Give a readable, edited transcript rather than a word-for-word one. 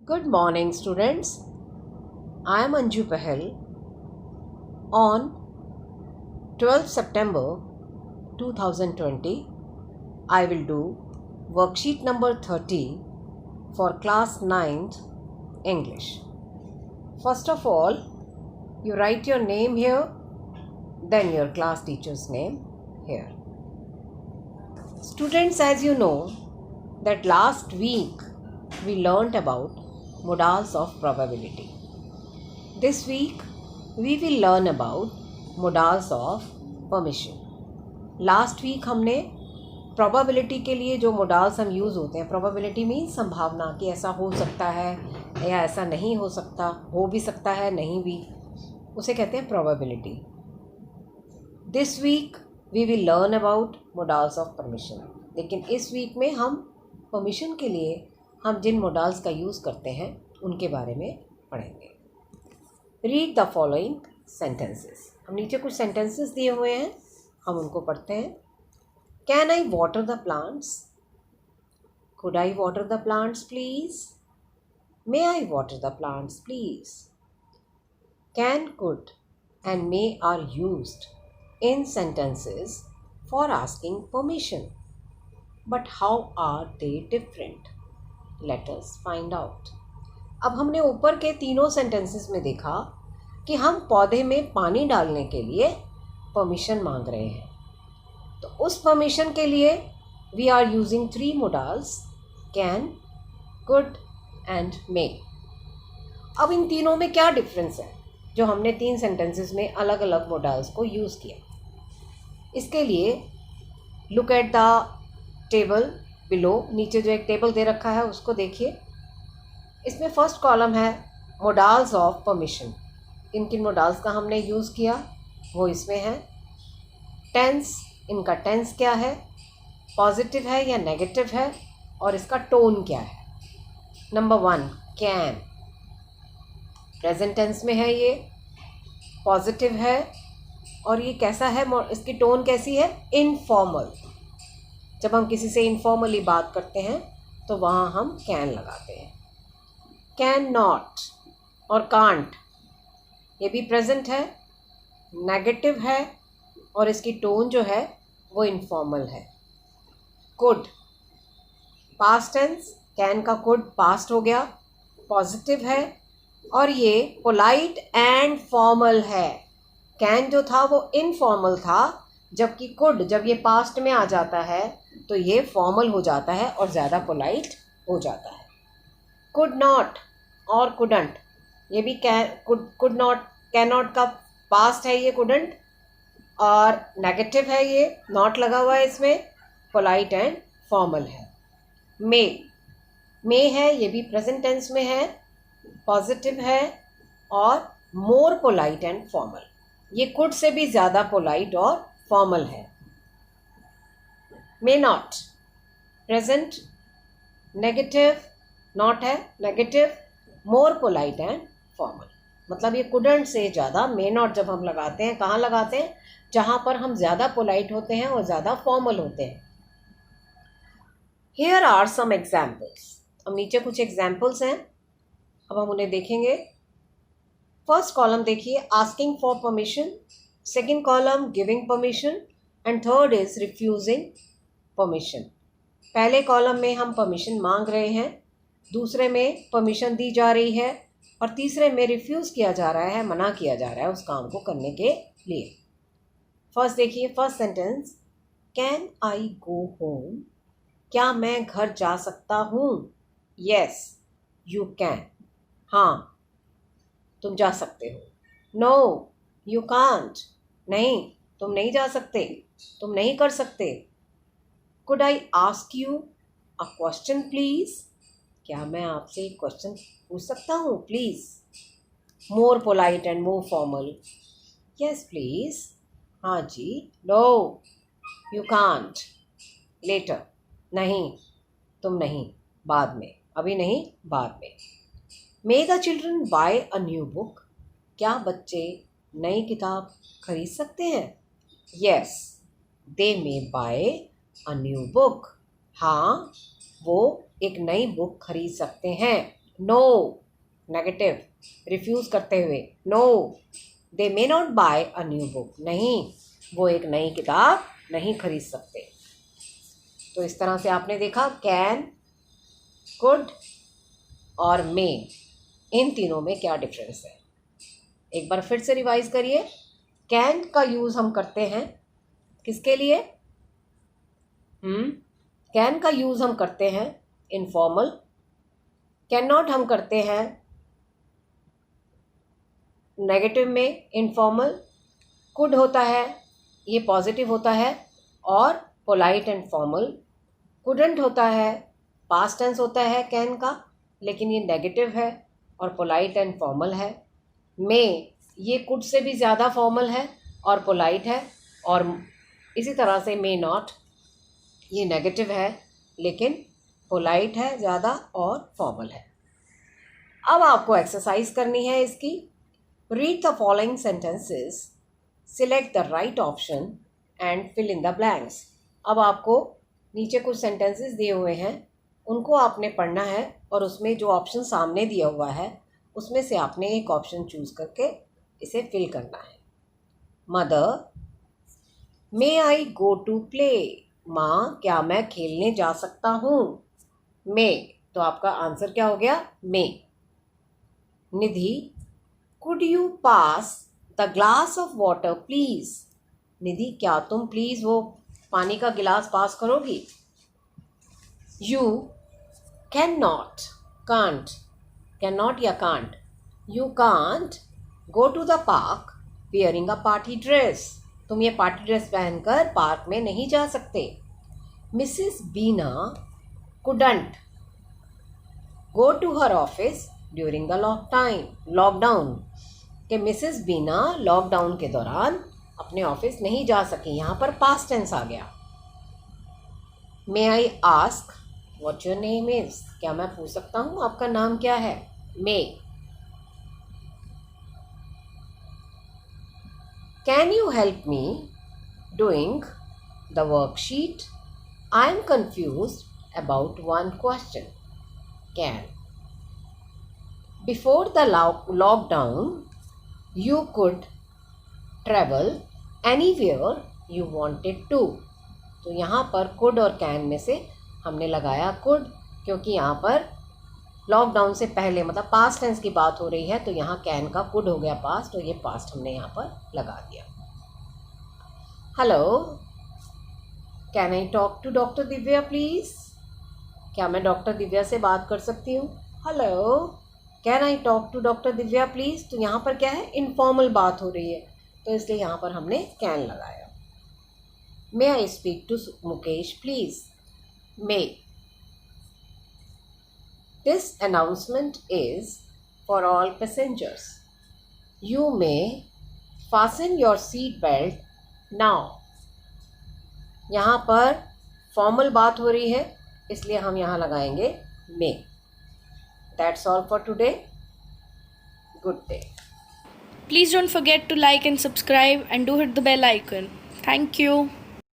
Good morning, students. I am Anju Pahal. On 12th September 2020, I will do worksheet number 30 for class 9th English. First of all, you write your name here, then your class teacher's name here. Students, as you know, that last week we learnt about modals of probability. This week we will learn about modals of permission. Last week हमने probability के लिए जो modals हम use होते हैं, probability means संभावना कि ऐसा हो सकता है या ऐसा नहीं हो सकता, हो भी सकता है नहीं भी, उसे कहते हैं probability. This week we will learn about modals of permission. लेकिन इस वीक में हम परमिशन के लिए हम जिन मोडाल्स का यूज़ करते हैं उनके बारे में पढ़ेंगे. Read the following sentences. हम नीचे कुछ सेंटेंसेस दिए हुए हैं, हम उनको पढ़ते हैं. Can I water the plants? Could I water the plants please? May I water the plants please? Can, could and may are used in sentences for asking permission. But how are they different? Let us find out. अब हमने ऊपर के तीनों sentences में देखा कि हम पौधे में पानी डालने के लिए परमिशन मांग रहे हैं. तो उस परमिशन के लिए we are using 3 modals, can, could and may. अब इन तीनों में क्या डिफरेंस है जो हमने 3 सेंटेंसेस में अलग अलग modals को यूज़ किया? इसके लिए look at the table below. नीचे जो एक टेबल दे रखा है उसको देखिए. इसमें फर्स्ट कॉलम है मोडाल्स ऑफ परमिशन. किन किन मोडाल्स का हमने यूज़ किया वो इसमें है. टेंस, इनका टेंस क्या है, पॉजिटिव है या नेगेटिव है, और इसका टोन क्या है. नंबर 1 कैन, प्रेजेंट टेंस में है, ये पॉजिटिव है और ये कैसा है, इसकी टोन कैसी है, इनफॉर्मल. जब हम किसी से इनफॉर्मली बात करते हैं तो वहाँ हम कैन लगाते हैं. कैन नॉट और कांट, ये भी प्रेजेंट है, नेगेटिव है और इसकी टोन जो है वो इनफॉर्मल है. कुड, पास्ट टेंस, कैन का कुड पास्ट हो गया, पॉजिटिव है और ये पोलाइट एंड फॉर्मल है. कैन जो था वो इनफॉर्मल था, जबकि कुड जब ये पास्ट में आ जाता है तो ये फॉर्मल हो जाता है और ज़्यादा पोलाइट हो जाता है. कुड नॉट और कुडंट, ये भी कुड नॉट, कैन नॉट का पास्ट है ये कुडंट, और नेगेटिव है, ये नॉट लगा हुआ है इसमें, पोलाइट एंड फॉर्मल है. मे है, ये भी प्रेजेंट टेंस में है, पॉजिटिव है और मोर पोलाइट एंड फॉर्मल. ये कुड से भी ज़्यादा पोलाइट और फॉर्मल है. May not, present, negative, not है negative, more polite and formal. मतलब ये कुडंट से ज़्यादा मे नॉट जब हम लगाते हैं, कहाँ लगाते हैं, जहाँ पर हम ज़्यादा पोलाइट होते हैं और ज़्यादा फॉर्मल होते हैं. Here are some examples. अब नीचे कुछ एग्जाम्पल्स हैं, अब हम उन्हें देखेंगे. फर्स्ट कॉलम देखिए, asking for permission. Second column giving permission and third is refusing permission. पहले कॉलम में हम परमिशन मांग रहे हैं, दूसरे में परमिशन दी जा रही है और तीसरे में रिफ्यूज़ किया जा रहा है, मना किया जा रहा है उस काम को करने के लिए. फर्स्ट देखिए, first sentence, can I go home? क्या मैं घर जा सकता हूँ? यस यू कैन, हाँ तुम जा सकते हो. नो यू कांट, नहीं तुम नहीं जा सकते, तुम नहीं कर सकते. Could I ask you a question please? क्या मैं आपसे एक क्वेश्चन पूछ सकता हूँ please? More polite and more formal, yes please, हाँ जी. नो यू कांट, लेटर, नहीं तुम नहीं, बाद में, अभी नहीं बाद में. May the children buy a new book? क्या बच्चे नई किताब खरीद सकते हैं? Yes they may buy a new book, हाँ वो एक नई बुक खरीद सकते हैं. नो नेगेटिव, रिफ्यूज़ करते हुए, no they may not buy a new book, नहीं वो एक नई किताब नहीं खरीद सकते। तो इस तरह से आपने देखा कैन, कुड और मे, इन तीनों में क्या डिफरेंस है। एक बार फिर से रिवाइज करिए। कैन का यूज़ हम करते हैं किसके लिए? कैन का यूज़ हम करते हैं इनफॉर्मल, कैन नॉट हम करते हैं नेगेटिव में, इनफॉर्मल। कुड होता है, ये पॉजिटिव होता है और पोलाइट एंड फॉर्मल। कुडंट होता है, पास्ट टेंस होता है कैन का, लेकिन ये नेगेटिव है और पोलाइट एंड फॉर्मल है। मे, ये कुड से भी ज़्यादा फॉर्मल है और पोलाइट है, और इसी तरह से मे नॉट, ये नेगेटिव है लेकिन पोलाइट है ज़्यादा और फॉर्मल है। अब आपको एक्सरसाइज करनी है इसकी। Read the following sentences, select the right option and fill in the blanks. अब आपको नीचे कुछ सेंटेंसेस दिए हुए हैं, उनको आपने पढ़ना है और उसमें जो ऑप्शन सामने दिया हुआ है उसमें से आपने एक ऑप्शन चूज़ करके इसे फिल करना है। Mother, may I go to play? माँ, क्या मैं खेलने जा सकता हूँ? मे, तो आपका आंसर क्या हो गया? May. Nidhi, could you pass the glass of water please? Nidhi, क्या तुम प्लीज़ वो पानी का गिलास पास करोगी? You can not, can't, can not या can't, you can't go to the park wearing a party dress. तुम ये पार्टी ड्रेस पहनकर पार्क में नहीं जा सकते। Mrs Beena couldn't go to her office during the lockdown, कि मिसिस बीना लॉकडाउन के दौरान अपने ऑफिस नहीं जा सकी। यहाँ पर पास्ट टेंस आ गया। May I ask what your name is? क्या मैं पूछ सकता हूँ आपका नाम क्या है? May. Can you help me doing the worksheet? I am confused about one question. Can. Before the lockdown you could travel anywhere you wanted to। तो यहाँ पर could और can में से हमने लगाया could, क्योंकि यहाँ पर लॉकडाउन से पहले मतलब पास्ट टेंस की बात हो रही है, तो यहाँ can का could हो गया पास्ट, तो ये पास्ट हमने यहाँ पर लगा दिया। Hello, can I talk to doctor Divya please? क्या मैं डॉक्टर दिव्या से बात कर सकती हूँ? Hello, can I talk to doctor Divya please? तो यहाँ पर क्या है? इनफॉर्मल बात हो रही है, तो इसलिए यहाँ पर हमने कैन लगाया। May I speak to Mukesh please? May. This announcement is for all passengers. You may fasten your seat belt now. यहाँ पर फॉर्मल बात हो रही है, इसलिए हम यहाँ लगाएंगे मे। That's all for today. Good day. Please don't forget to like and subscribe and do hit the bell icon. Thank you.